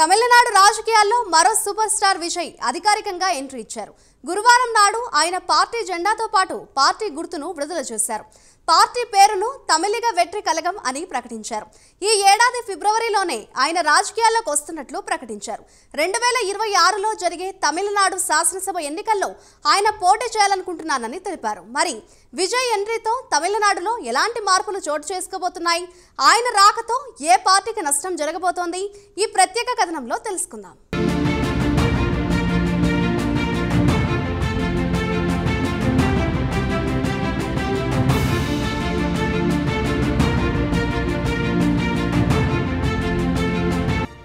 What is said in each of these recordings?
తమిళనాడు రాజకీయాల్లో మరో super star Vijay అధికారికంగా ఎంట్రీ ఇచ్చారు. గురువారం నాడు ఆయన పార్టీ జెండాతో పాటు పార్టీ గుర్తును విడుదల చేశారు. పార్టీ పేరును తమిళిగ వెట్రి కలగం అని ప్రకటించారు. ఈ ఏడాది ఫిబ్రవరిలోనే ఆయన రాజకీయాల్లోకి వస్తున్నట్లు ప్రకటించారు. 2026లో జరిగే తమిళనాడు శాసనసభ ఎన్నికల్లో ఆయన పోటీ చేయాలనుకుంటున్నానని తెలిపారు. మరి విజయ్ ఎంట్రీతో తమిళనాడులో ఎలాంటి మార్పులు చోటు చేసుకోబోతున్నాయి? ఆయన రాకతో ఏ పార్టీకి నష్టం జరగబోతోంది? ఈ ప్రత్యేక కథనంలో తెలుసుకుందాం.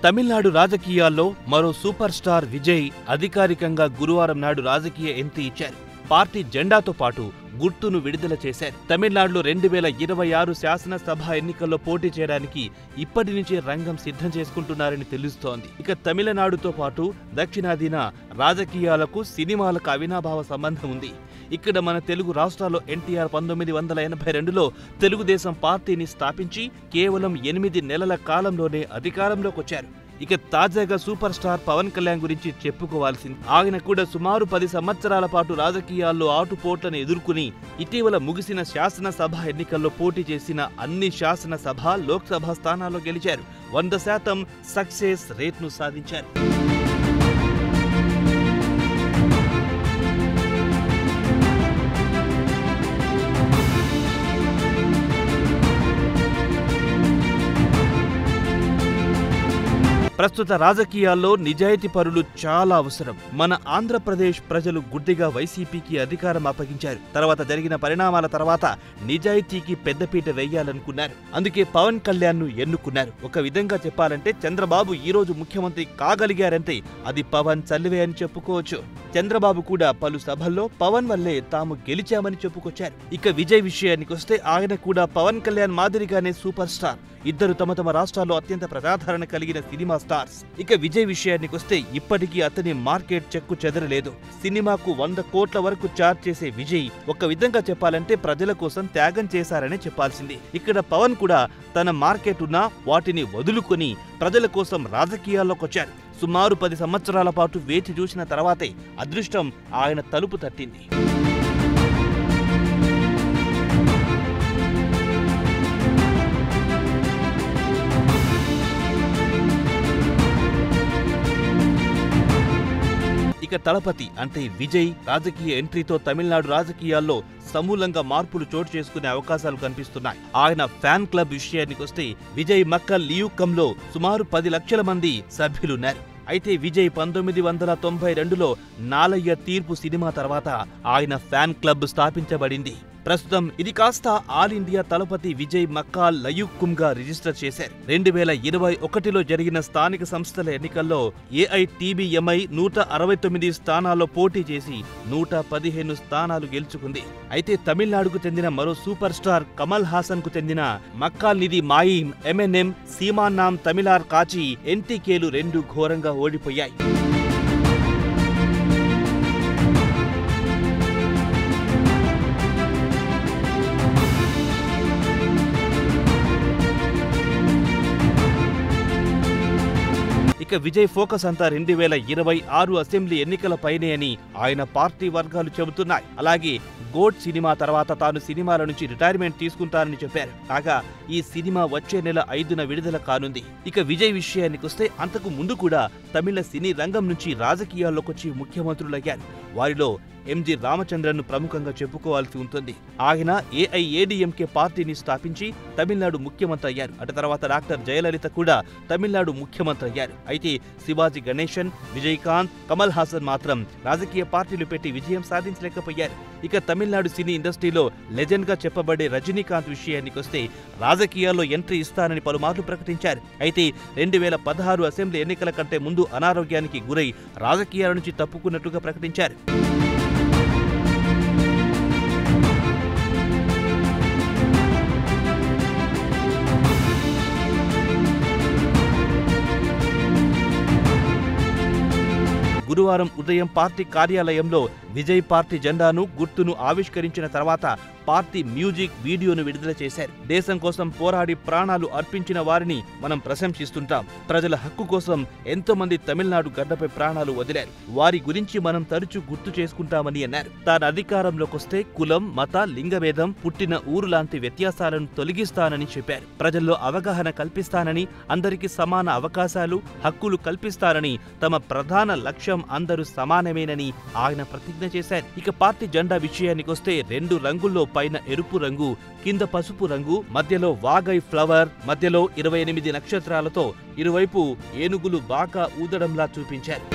తమిళనాడు రాజకీయాల్లో మరో సూపర్ స్టార్ విజయ్ అధికారికంగా గురువారం నాడు రాజకీయ ఎంట్రీ ఇచ్చారు. పార్టీ జెండాతో పాటు గుర్తును విడుదల చేశారు. తమిళనాడులో 2026 శాసనసభ ఎన్నికల్లో పోటీ చేయడానికి ఇప్పటి నుంచే రంగం సిద్ధం చేసుకుంటున్నారని తెలుస్తోంది. ఇక తమిళనాడుతో పాటు దక్షిణాదిన రాజకీయాలకు సినిమాలకు అవినాభావ సంబంధం ఉంది. ఇక్కడ మన తెలుగు రాష్ట్రాల్లో ఎన్టీఆర్ 1982లో తెలుగుదేశం పార్టీని స్థాపించి కేవలం 8 నెలల కాలంలోనే అధికారంలోకి వచ్చారు. ఇక తాజాగా సూపర్ స్టార్ పవన్ కళ్యాణ్ గురించి చెప్పుకోవాల్సింది. ఆయన కూడా సుమారు 10 సంవత్సరాల పాటు రాజకీయాల్లో ఆటుపోట్లను ఎదుర్కొని ఇటీవల ముగిసిన శాసనసభ ఎన్నికల్లో పోటీ చేసిన అన్ని శాసనసభ, లోక్సభ స్థానాల్లో గెలిచారు. 100% సక్సెస్ రేట్ను సాధించారు. ప్రస్తుత రాజకీయాల్లో నిజాయితీ పరులు చాలా అవసరం. మన ఆంధ్రప్రదేశ్ ప్రజలు గుడ్డిగా వైసీపీకి అధికారం అప్పగించారు. తర్వాత జరిగిన పరిణామాల తర్వాత నిజాయితీకి పెద్దపీట వేయాలనుకున్నారు. అందుకే పవన్ కళ్యాణ్ ను ఎన్నుకున్నారు. ఒక విధంగా చెప్పాలంటే చంద్రబాబు ఈ రోజు ముఖ్యమంత్రి కాగలిగారంటే అది పవన్ చల్లివే అని చెప్పుకోవచ్చు. చంద్రబాబు కూడా పలు సభల్లో పవన్ వల్లే తాము గెలిచామని చెప్పుకొచ్చారు. ఇక విజయ్ విషయానికి వస్తే ఆయన కూడా పవన్ కళ్యాణ్ మాదిరిగానే సూపర్ స్టార్. ఇద్దరు తమ తమ రాష్ట్రాల్లో అత్యంత ప్రజాదరణ కలిగిన సినిమా స్టార్స్. ఇక విజయ్ విషయానికి వస్తే ఇప్పటికీ అతని మార్కెట్ చెక్కు చెదరలేదు. సినిమాకు 100 కోట్ల వరకు చార్జ్ చేసే విజయ్ ఒక విధంగా చెప్పాలంటే ప్రజల కోసం త్యాగం చేశారనే చెప్పాల్సింది. ఇక్కడ పవన్ కూడా తన మార్కెట్ ఉన్నా వాటిని వదులుకొని ప్రజల కోసం రాజకీయాల్లోకి వచ్చారు. సుమారు 10 సంవత్సరాల పాటు వేచి చూసిన తర్వాతే అదృష్టం ఆయన తలుపు తట్టింది. ఇక తలపతి అంటే విజయ్ రాజకీయ ఎంట్రీతో తమిళనాడు రాజకీయాల్లో సమూలంగా మార్పులు చోటు చేసుకునే అవకాశాలు కనిపిస్తున్నాయి. ఆయన ఫ్యాన్ క్లబ్ విషయానికి వస్తే విజయ్ మక్కల్ లియుకంలో సుమారు 10 లక్షల మంది సభ్యులున్నారు. అయితే విజయ్ 1992లో నాలయ్య తీర్పు సినిమా తర్వాత ఆయన ఫ్యాన్ క్లబ్ స్థాపించబడింది. ప్రస్తుతం ఇది కాస్త ఆల్ ఇండియా తలపతి విజయ్ మక్కాల్ లయుక్కుమ్గా రిజిస్టర్ చేశారు. 2021లో జరిగిన స్థానిక సంస్థల ఎన్నికల్లో ఏఐటీబీఎంఐ 169 స్థానాల్లో పోటీ చేసి 115 స్థానాలు గెలుచుకుంది. అయితే తమిళనాడుకు చెందిన మరో సూపర్ స్టార్ కమల్ హాసన్ కు చెందిన మక్కాల్ నిధి మాయిం, ఎంఎన్ఎం, సీమాన్నాం తమిళార్ కాచి, ఎన్టీకేలు 2 ఘోరంగా ఓడిపోయాయి. ఇక విజయ్ ఫోకస్ అంతా 2026 అసెంబ్లీ ఎన్నికలపైనే అని ఆయన పార్టీ వర్గాలు చెబుతున్నాయి. అలాగే గోడ్ సినిమా తర్వాత తాను సినిమాల నుంచి రిటైర్మెంట్ తీసుకుంటానని చెప్పారు. కాగా ఈ సినిమా వచ్చే నెల 5న విడుదల కానుంది. ఇక విజయ్ విషయానికి వస్తే అంతకు ముందు కూడా తమిళ సినీ రంగం నుంచి రాజకీయాల్లోకి వచ్చి ముఖ్యమంత్రులయ్యారు. వారిలో ఎంజి రామచంద్రన్ ను ప్రముఖంగా చెప్పుకోవాల్సి ఉంటుంది. ఆయన ఏఐఏడీఎంకే పార్టీని స్థాపించి తమిళనాడు ముఖ్యమంత్రి అయ్యారు. అటు తర్వాత డాక్టర్ జయలలిత కూడా తమిళనాడు ముఖ్యమంత్రి అయ్యారు. అయితే శివాజీ గణేశన్, విజయకాంత్, కమల్ హాసన్ మాత్రం రాజకీయ పార్టీలు పెట్టి విజయం సాధించలేకపోయారు. ఇక తమిళనాడు సినీ ఇండస్ట్రీలో లెజెండ్ గా చెప్పబడే రజనీకాంత్ విషయానికి వస్తే రాజకీయాల్లో ఎంట్రీ ఇస్తానని పలుమార్లు ప్రకటించారు. అయితే 2016 అసెంబ్లీ ఎన్నికల కంటే ముందు అనారోగ్యానికి గురై రాజకీయాల నుంచి తప్పుకున్నట్టుగా ప్రకటించారు. గురువారం ఉదయం పార్టీ కార్యాలయంలో విజయ్ పార్టీ జెండాను గుర్తును ఆవిష్కరించిన తర్వాత పార్టీ మ్యూజిక్ వీడియోను విడుదల చేశారు. దేశం కోసం పోరాడి ప్రాణాలు అర్పించిన వారిని మనం ప్రశంసిస్తుంటాం. ప్రజల హక్కు కోసం ఎంతో మంది తమిళనాడు గడ్డపై ప్రాణాలు వదిలారు. వారి గురించి మనం తరచూ గుర్తు చేసుకుంటామని అన్నారు. తాను అధికారంలోకొస్తే కులం, మత, లింగభేదం, పుట్టిన ఊరు లాంటి వ్యత్యాసాలను తొలగిస్తానని చెప్పారు. ప్రజల్లో అవగాహన కల్పిస్తానని, అందరికీ సమాన అవకాశాలు, హక్కులు కల్పిస్తానని, తమ ప్రధాన లక్ష్యం అందరూ సమానమేనని ఆయన ప్రతిజ్ఞ చేశారు. ఇక పార్టీ జెండా విషయానికొస్తే 2 రంగుల్లో పైన ఎరుపు రంగు, కింద పసుపు రంగు, మధ్యలో వాగై ఫ్లవర్, మధ్యలో 28 నక్షత్రాలతో ఇరువైపు ఏనుగులు బాగా ఊదడంలా చూపించారు.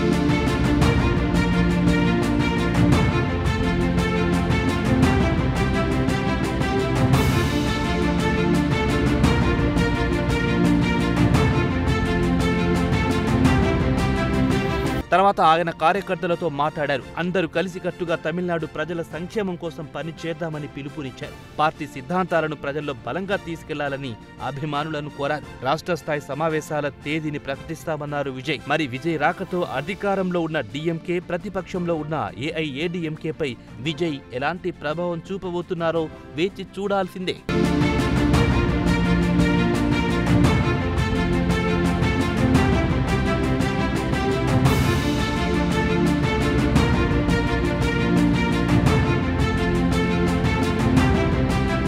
తర్వాత ఆయన కార్యకర్తలతో మాట్లాడారు. అందరూ కలిసికట్టుగా తమిళనాడు ప్రజల సంక్షేమం కోసం పని చేద్దామని పిలుపునిచ్చారు. పార్టీ సిద్ధాంతాలను ప్రజల్లో బలంగా తీసుకెళ్లాలని అభిమానులను కోరారు. రాష్ట్ర స్థాయి సమావేశాల తేదీని ప్రకటిస్తామన్నారు విజయ్. మరి విజయ్ రాకతో అధికారంలో ఉన్న డీఎంకే, ప్రతిపక్షంలో ఉన్న ఏఐఏడీఎంకేపై విజయ్ ఎలాంటి ప్రభావం చూపబోతున్నారో వేచి చూడాల్సిందే.